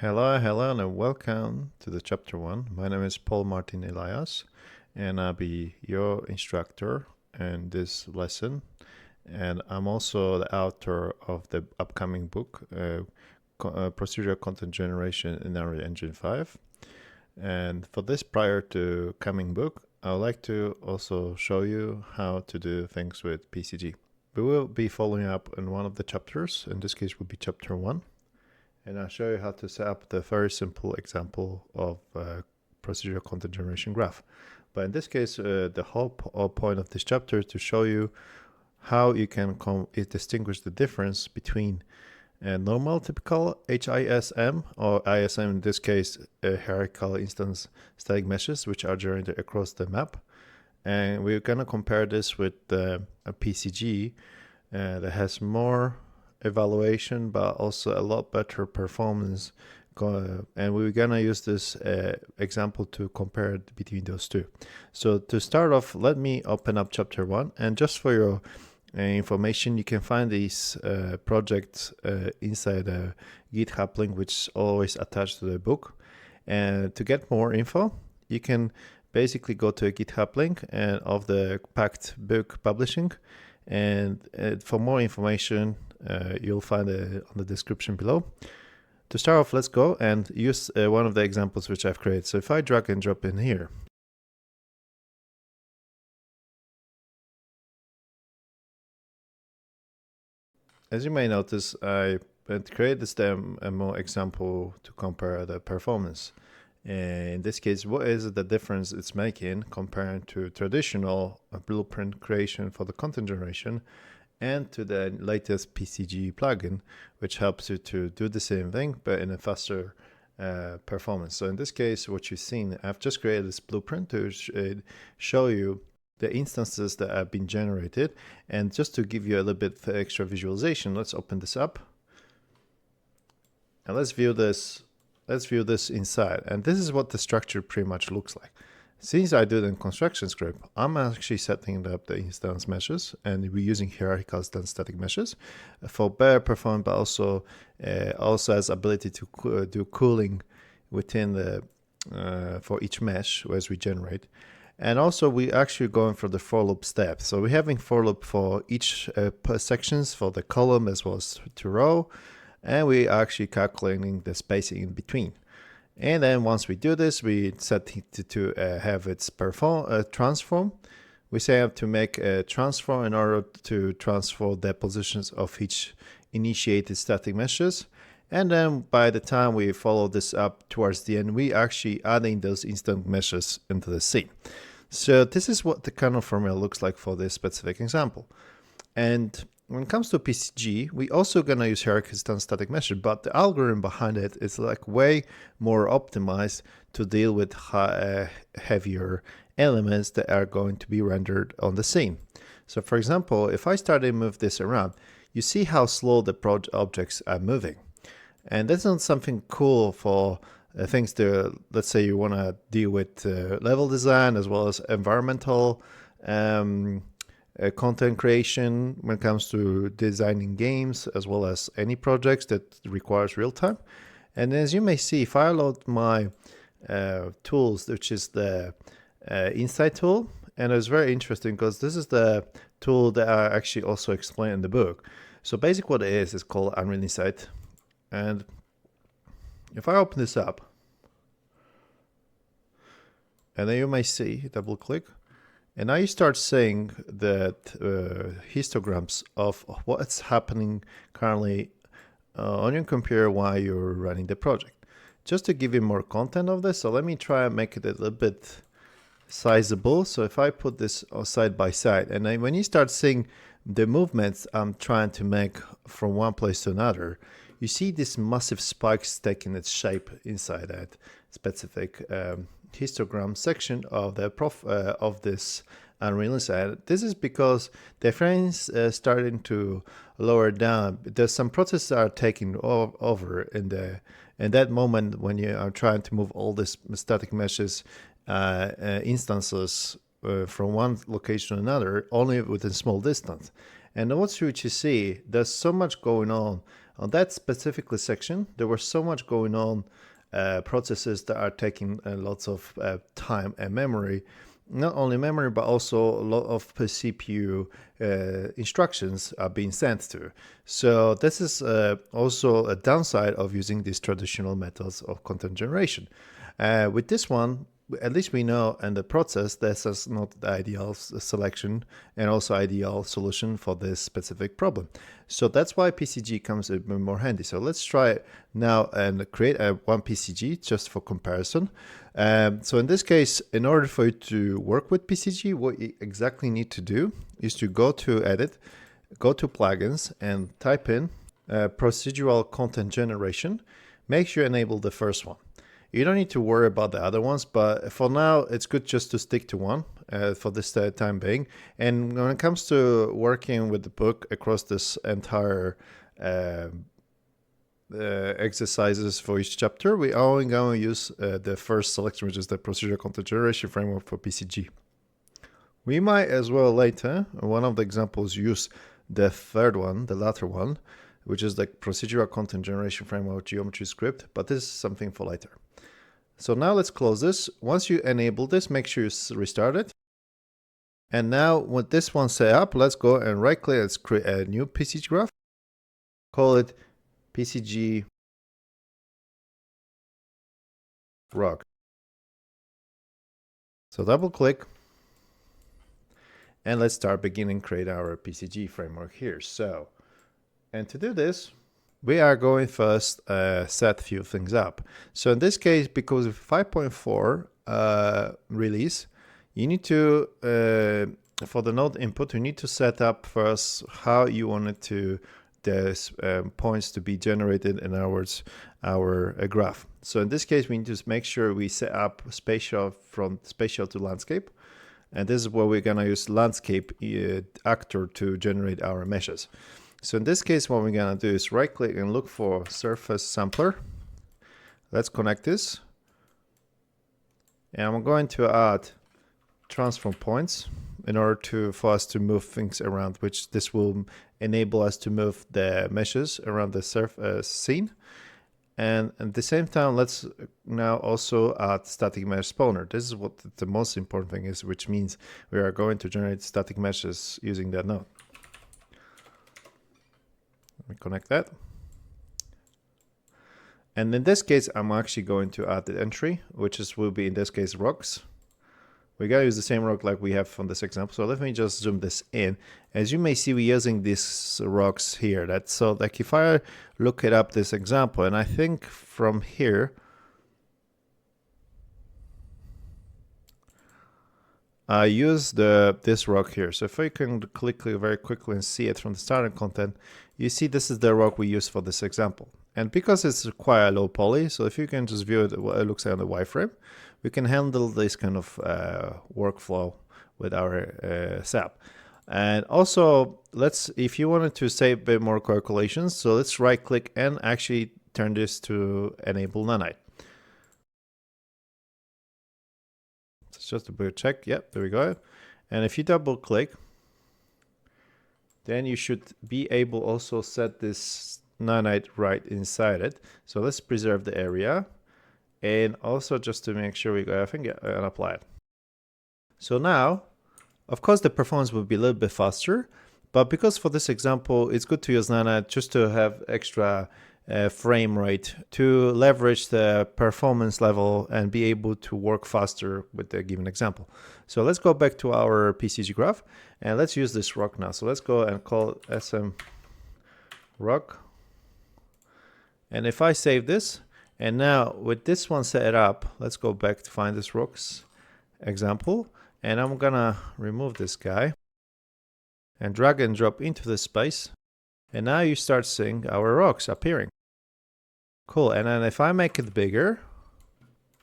Hello, and welcome to the chapter 1. My name is Paul Martin Eliasz, and I'll be your instructor in this lesson. And I'm also the author of the upcoming book, Procedural Content Generation in Unreal Engine 5. And for this prior to coming book, I would like to also show you how to do things with PCG. We will be following up in one of the chapters. In this case, will be chapter 1. And I'll show you how to set up the very simple example of procedural content generation graph. But in this case, the whole point of this chapter is to show you how you can distinguish the difference between a normal typical HISM or ISM, in this case, hierarchical instance static meshes, which are generated across the map. And we're going to compare this with a PCG that has more evaluation, but also a lot better performance. And we're gonna use this example to compare between those two. So to start off, let me open up chapter 1, and just for your information, you can find these projects inside a GitHub link, which is always attached to the book. And to get more info, you can basically go to a GitHub link and of the Packt book publishing. And for more information, you'll find it on the description below. To start off, let's go and use one of the examples which I've created. So if I drag and drop in here, as you may notice, I created this demo example to compare the performance. In this case, what is the difference it's making compared to traditional blueprint creation for the content generation and to the latest PCG plugin, which helps you to do the same thing, but in a faster performance. So in this case, what you've seen, I've just created this blueprint to show you the instances that have been generated. And just to give you a little bit of extra visualization, let's open this up. And let's view this inside. And this is what the structure pretty much looks like. Since I do it in construction script, I'm actually setting up the instance meshes, and we're using hierarchical instance static meshes for better performance, but also has ability to do cooling within the for each mesh as we generate. And also we actually going for the for loop step. So we're having for loop for each sections for the column as well as to row, and we actually calculating the spacing in between. And then once we do this, we set it to have its transform. We say have to make a transform in order to transfer the positions of each initiated static meshes. And then by the time we follow this up towards the end, we actually adding those instant meshes into the scene. So this is what the kind of formula looks like for this specific example. And when it comes to PCG, we also gonna use hierarchical instance static meshes, but the algorithm behind it is like way more optimized to deal with heavier elements that are going to be rendered on the scene. So for example, if I start to move this around, you see how slow the objects are moving. And that's not something cool for things to, let's say you wanna deal with level design as well as environmental content creation when it comes to designing games as well as any projects that requires real time. And as you may see, if I load my tools, which is the Insight tool, and it's very interesting because this is the tool that I actually also explain in the book. So basically what it is called Unreal Insight. And if I open this up, and then you may see, double click, and now you start seeing that histograms of what's happening currently on your computer while you're running the project. Just to give you more content of this, so let me try and make it a little bit sizable. So if I put this side by side, and then when you start seeing the movements I'm trying to make from one place to another, you see this massive spikes taking its shape inside that specific histogram section of the of this Unreal Insight. This is because the frames starting to lower down. There's some processes that are taking over in that moment when you are trying to move all these static meshes instances from one location to another only within small distance. And what you see, there's so much going on On that specifically section, there was so much going on, processes that are taking lots of time and memory. Not only memory, but also a lot of CPU instructions are being sent to. So this is also a downside of using these traditional methods of content generation. With this one, at least we know in the process this is not the ideal selection and also ideal solution for this specific problem. So that's why PCG comes a bit more handy. So let's try it now and create one PCG just for comparison. So in this case, in order for you to work with PCG, what you exactly need to do is to go to Edit, go to Plugins, and type in Procedural Content Generation. Make sure you enable the first one. You don't need to worry about the other ones, but for now, it's good just to stick to one for this time being. And when it comes to working with the book across this entire exercises for each chapter, we are only going to use the first selection, which is the Procedural Content Generation framework for PCG. We might as well later, one of the examples, use the third one, the latter one, which is the Procedural Content Generation framework geometry script, but this is something for later. So now let's close this. Once you enable this, make sure you restart it. And now with this one set up, let's go and right click, let's create a new PCG graph. Call it PCG rock. So double click. And let's start beginning create our PCG framework here. So, and to do this, we are going first set a few things up. So in this case, because of 5.4 release, you need to, for the node input, you need to set up first how you want it to, the points to be generated in our graph. So in this case, we need to make sure we set up spatial from spatial to landscape. And this is where we're gonna use landscape actor to generate our meshes. So in this case, what we're gonna do is right click and look for surface sampler. Let's connect this. And I'm going to add transform points in order for us to move things around, which this will enable us to move the meshes around the scene. And at the same time, let's now also add static mesh spawner. This is what the most important thing is, which means we are going to generate static meshes using that node. Let me connect that. And in this case, I'm actually going to add the entry, which will be in this case rocks. We gotta use the same rock like we have from this example. So let me just zoom this in. As you may see, we're using these rocks here. That's so like if I look it up this example, and I think from here, I use this rock here. So if I can click very quickly and see it from the starting content, you see this is the rock we use for this example. And because it's quite a low poly, so if you can just view it, what it looks like on the wireframe, we can handle this kind of workflow with our SAP. And also, if you wanted to save a bit more calculations, so let's right click and actually turn this to enable nanite. It's just a bit check. Yep, there we go. And if you double click, then you should be able also set this nanite right inside it. So let's preserve the area. And also just to make sure we go, I think, and apply it. So now, of course, the performance will be a little bit faster, but because for this example, it's good to use nanite just to have extra frame rate to leverage the performance level and be able to work faster with the given example. So let's go back to our PCG graph and let's use this rock now. So let's go and call it SM rock. And if I save this, and now with this one set up, let's go back to find this rocks example. And I'm gonna remove this guy and drag and drop into the space. And now you start seeing our rocks appearing. Cool, and then if I make it bigger,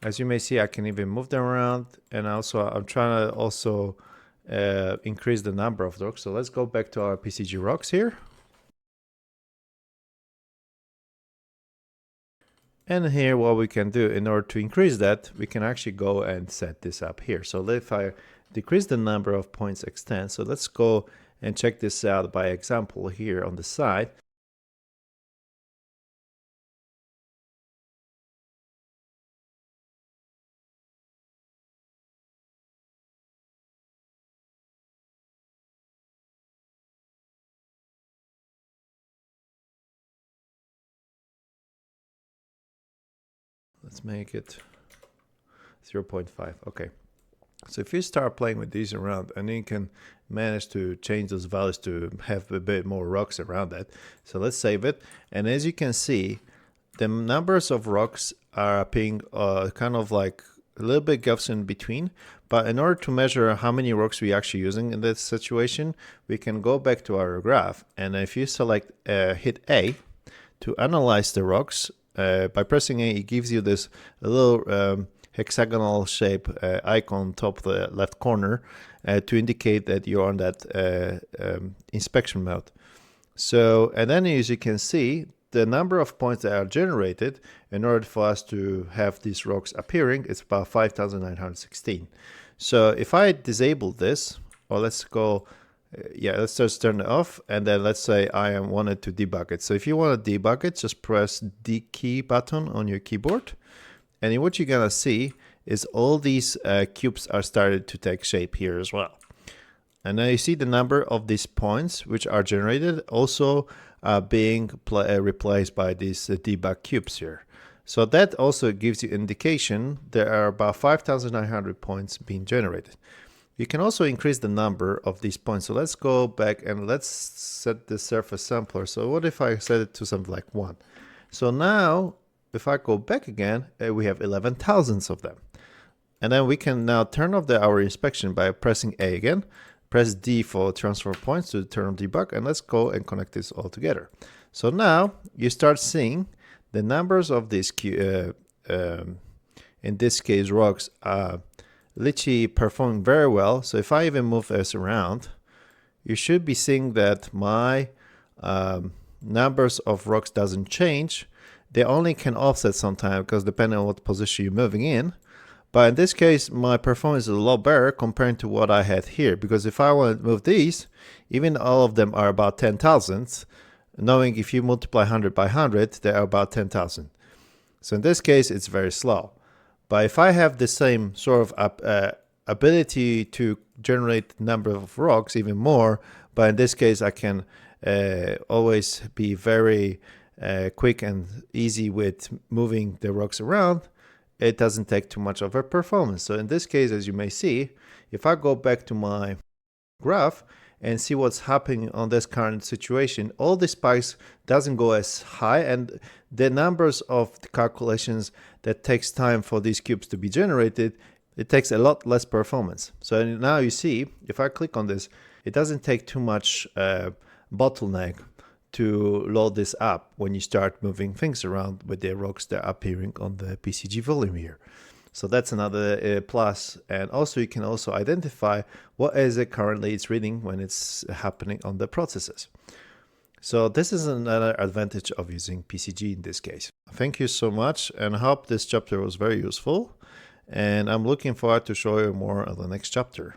as you may see, I can even move them around. And also I'm trying to also increase the number of rocks. So let's go back to our PCG rocks here. And here what we can do in order to increase that, we can actually go and set this up here. So if I decrease the number of points extend, so let's go and check this out by example here on the side. let's make it 0.5. Okay. So if you start playing with these around, and you can manage to change those values to have a bit more rocks around that. So let's save it. And as you can see, the numbers of rocks are appearing kind of like a little bit gaps in between. But in order to measure how many rocks we're actually using in this situation, we can go back to our graph. And if you select hit A to analyze the rocks, by pressing A, it gives you this little hexagonal shape icon top of the left corner to indicate that you're on that inspection mode. So, and then as you can see, the number of points that are generated in order for us to have these rocks appearing is about 5,916. So if I disable this, or let's go, let's just turn it off, and then let's say I wanted to debug it. So if you want to debug it, just press the key button on your keyboard. And what you're gonna see is all these cubes are started to take shape here as well. And now you see the number of these points which are generated also being replaced by these debug cubes here. So that also gives you indication there are about 5,900 points being generated. You can also increase the number of these points. So let's go back and let's set the surface sampler. So what if I set it to something like 1? So now, if I go back again, we have 11,000 of them. And then we can now turn off our inspection by pressing A again. Press D for transfer points to turn on debug, and let's go and connect this all together. So now you start seeing the numbers of these, in this case, rocks are literally performing very well. So if I even move this around, you should be seeing that my numbers of rocks doesn't change. They only can offset sometimes because depending on what position you're moving in. But in this case, my performance is a lot better compared to what I had here. Because if I want to move these, even all of them are about 10,000. Knowing if you multiply 100 by 100, they are about 10,000. So in this case, it's very slow. But if I have the same sort of ability to generate the number of rocks even more, but in this case, I can always be very quick and easy with moving the rocks around, it doesn't take too much of a performance. So in this case, as you may see, if I go back to my graph and see what's happening on this current situation, all the spikes doesn't go as high, and the numbers of the calculations that takes time for these cubes to be generated, it takes a lot less performance. So now you see, if I click on this, it doesn't take too much bottleneck to load this up when you start moving things around with the rocks that are appearing on the PCG volume here. So that's another plus. And also you can also identify what is it currently it's reading when it's happening on the processes. So this is another advantage of using PCG in this case. Thank you so much, and I hope this chapter was very useful. And I'm looking forward to show you more on the next chapter.